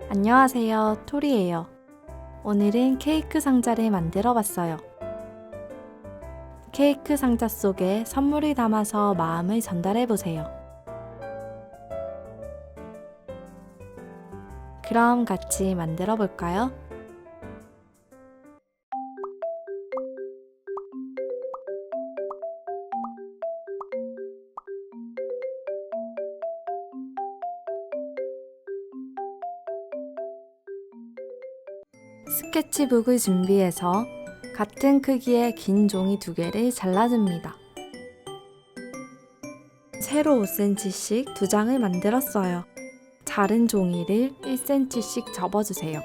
안녕하세요, 토리예요. 오늘은 케이크 상자를 만들어 봤어요. 케이크 상자 속에 선물을 담아서 마음을 전달해 보세요. 그럼 같이 만들어 볼까요? 스케치북을 준비해서 같은 크기의 긴 종이 2개를 잘라줍니다. 세로 5cm씩 2장을 만들었어요. 자른 종이를 1cm씩 접어주세요.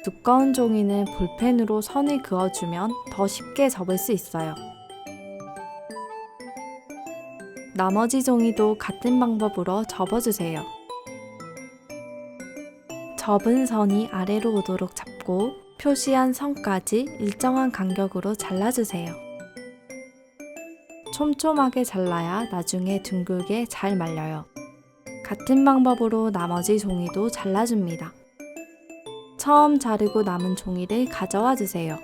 두꺼운 종이는 볼펜으로 선을 그어주면 더 쉽게 접을 수 있어요. 나머지 종이도 같은 방법으로 접어주세요. 접은 선이 아래로 오도록 잡고 표시한 선까지 일정한 간격으로 잘라주세요. 촘촘하게 잘라야 나중에 둥글게 잘 말려요. 같은 방법으로 나머지 종이도 잘라줍니다. 처음 자르고 남은 종이를 가져와 주세요.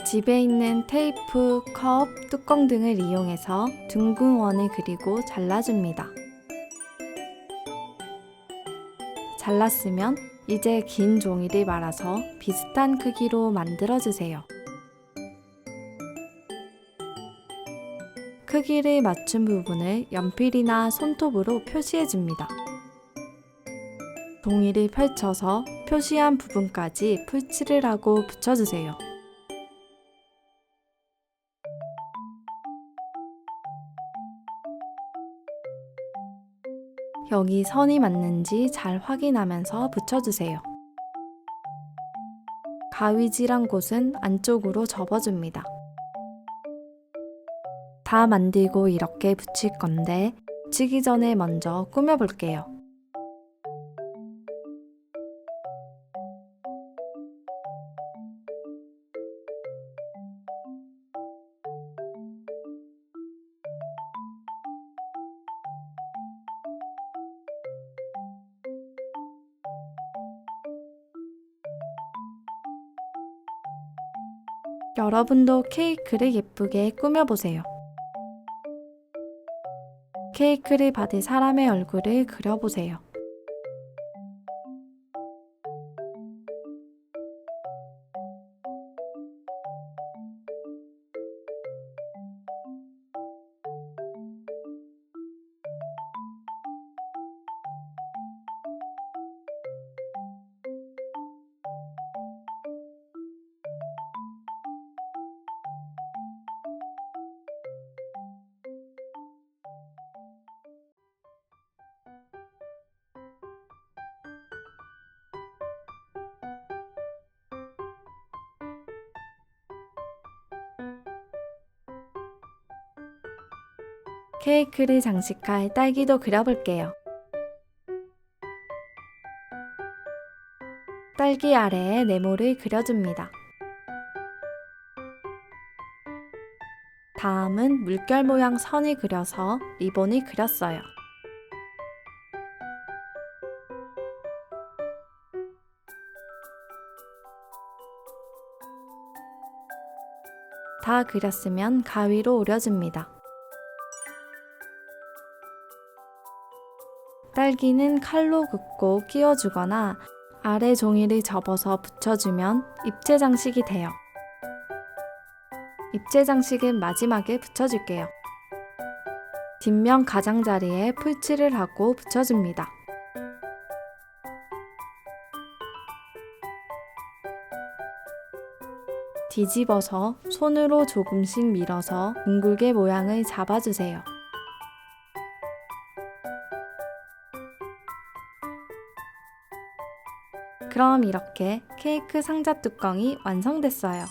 집에 있는 테이프, 컵, 뚜껑 등을 이용해서 둥근 원을 그리고 잘라줍니다. 잘랐으면 이제 긴 종이를 말아서 비슷한 크기로 만들어주세요. 크기를 맞춘 부분을 연필이나 손톱으로 표시해줍니다. 종이를 펼쳐서 표시한 부분까지 풀칠을 하고 붙여주세요. 여기 선이 맞는지 잘 확인하면서 붙여주세요. 가위질한 곳은 안쪽으로 접어줍니다. 다 만들고 이렇게 붙일 건데 붙이기 전에 먼저 꾸며볼게요. 여러분도 케이크를 예쁘게 꾸며보세요. 케이크를 받을 사람의 얼굴을 그려보세요. 케이크를 장식할 딸기도 그려볼게요. 딸기 아래에 네모를 그려줍니다. 다음은 물결 모양 선을 그려서 리본을 그렸어요. 다 그렸으면 가위로 오려줍니다. 딸기는 칼로 긋고 끼워주거나 아래 종이를 접어서 붙여주면 입체 장식이 돼요. 입체 장식은 마지막에 붙여줄게요. 뒷면 가장자리에 풀칠을 하고 붙여줍니다. 뒤집어서 손으로 조금씩 밀어서 둥글게 모양을 잡아주세요. 그럼 이렇게 케이크 상자 뚜껑이 완성됐어요.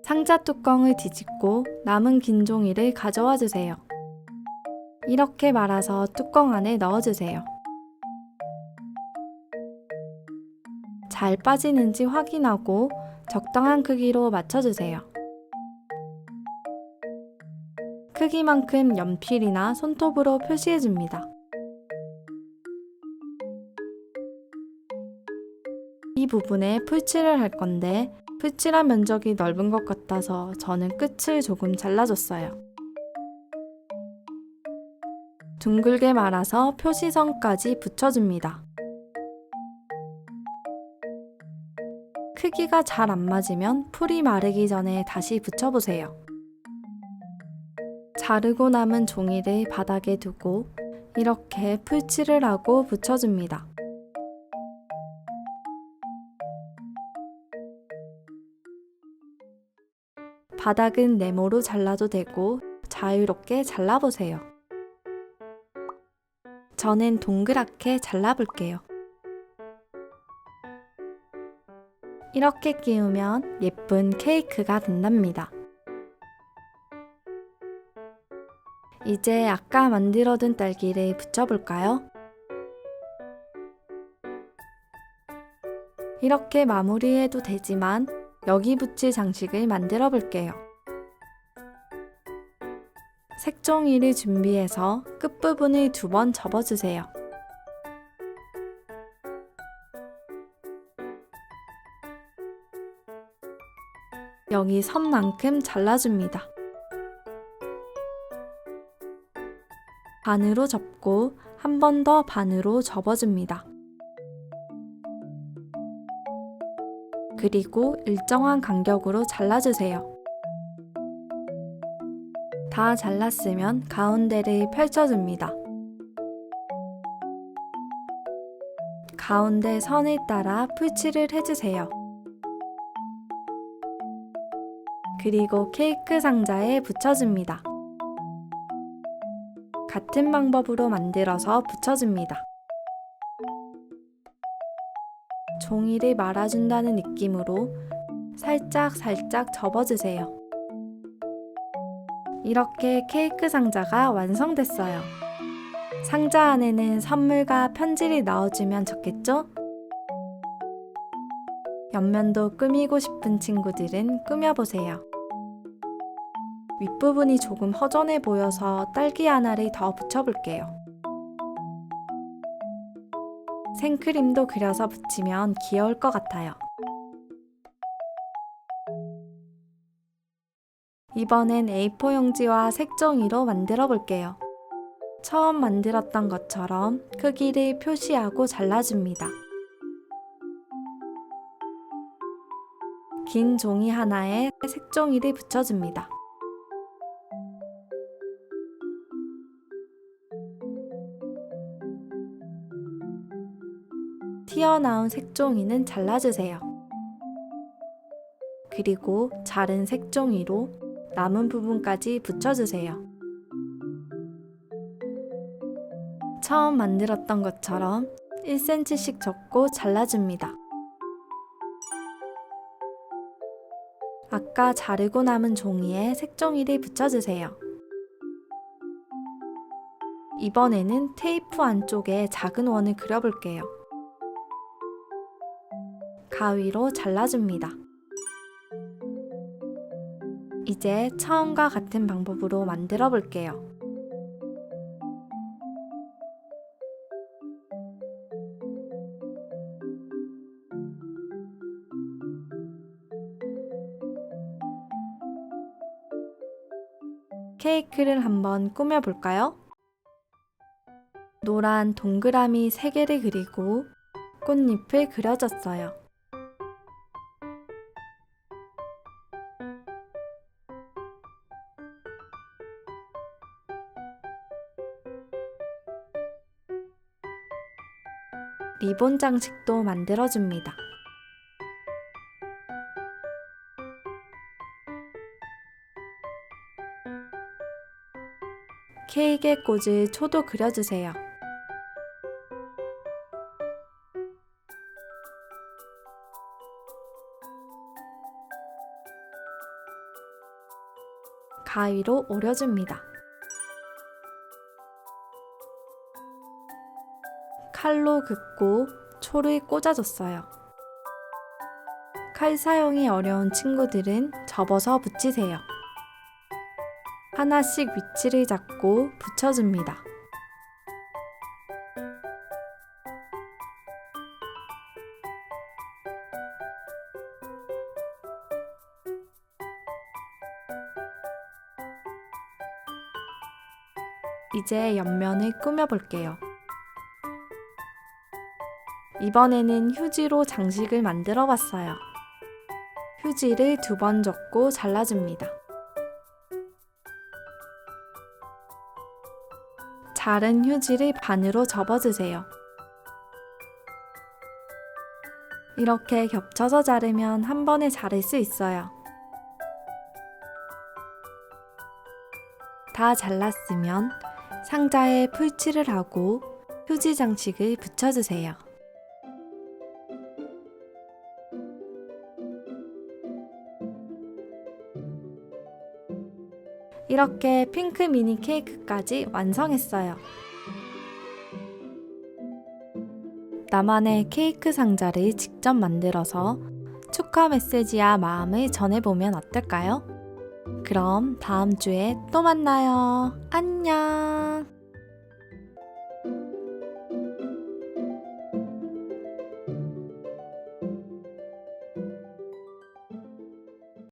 상자 뚜껑을 뒤집고 남은 긴 종이를 가져와 주세요. 이렇게 말아서 뚜껑 안에 넣어주세요. 잘 빠지는지 확인하고 적당한 크기로 맞춰주세요. 크기만큼 연필이나 손톱으로 표시해줍니다. 부분에 풀칠을 할 건데 풀칠한 면적이 넓은 것 같아서 저는 끝을 조금 잘라줬어요. 둥글게 말아서 표시선까지 붙여줍니다. 크기가 잘 안 맞으면 풀이 마르기 전에 다시 붙여보세요. 자르고 남은 종이를 바닥에 두고 이렇게 풀칠을 하고 붙여줍니다. 바닥은 네모로 잘라도 되고 자유롭게 잘라보세요. 저는 동그랗게 잘라볼게요. 이렇게 끼우면 예쁜 케이크가 된답니다. 이제 아까 만들어둔 딸기를 붙여볼까요? 이렇게 마무리해도 되지만 여기 붙일 장식을 만들어 볼게요. 색종이를 준비해서 끝부분을 2번 접어주세요. 여기 선만큼 잘라줍니다. 반으로 접고 한 번 더 반으로 접어줍니다. 그리고 일정한 간격으로 잘라주세요. 다 잘랐으면 가운데를 펼쳐줍니다. 가운데 선을 따라 풀칠을 해주세요. 그리고 케이크 상자에 붙여줍니다. 같은 방법으로 만들어서 붙여줍니다. 종이를 말아준다는 느낌으로 살짝 접어주세요. 이렇게 케이크 상자가 완성됐어요. 상자 안에는 선물과 편지를 넣어주면 좋겠죠? 옆면도 꾸미고 싶은 친구들은 꾸며보세요. 윗부분이 조금 허전해 보여서 딸기 하나를 더 붙여볼게요. 생크림도 그려서 붙이면 귀여울 것 같아요. 이번엔 A4 용지와 색종이로 만들어 볼게요. 처음 만들었던 것처럼 크기를 표시하고 잘라줍니다. 긴 종이 하나에 색종이를 붙여줍니다. 튀어나온 색종이는 잘라주세요. 그리고 자른 색종이로 남은 부분까지 붙여주세요. 처음 만들었던 것처럼 1cm씩 접고 잘라줍니다. 아까 자르고 남은 종이에 색종이를 붙여주세요. 이번에는 테이프 안쪽에 작은 원을 그려볼게요. 가위로 잘라줍니다. 이제 처음과 같은 방법으로 만들어 볼게요. 케이크를 한번 꾸며볼까요? 노란 동그라미 3개를 그리고 꽃잎을 그려줬어요. 리본 장식도 만들어줍니다. 케이크에 꽂을 초도 그려주세요. 가위로 오려줍니다. 칼로 긋고 초를 꽂아줬어요. 칼 사용이 어려운 친구들은 접어서 붙이세요. 하나씩 위치를 잡고 붙여줍니다. 이제 옆면을 꾸며볼게요. 이번에는 휴지로 장식을 만들어 봤어요. 휴지를 2번 접고 잘라줍니다. 자른 휴지를 반으로 접어주세요. 이렇게 겹쳐서 자르면 한 번에 자를 수 있어요. 다 잘랐으면 상자에 풀칠을 하고 휴지 장식을 붙여주세요. 이렇게 핑크 미니 케이크까지 완성했어요. 나만의 케이크 상자를 직접 만들어서 축하 메시지와 마음을 전해보면 어떨까요? 그럼 다음 주에 또 만나요. 안녕!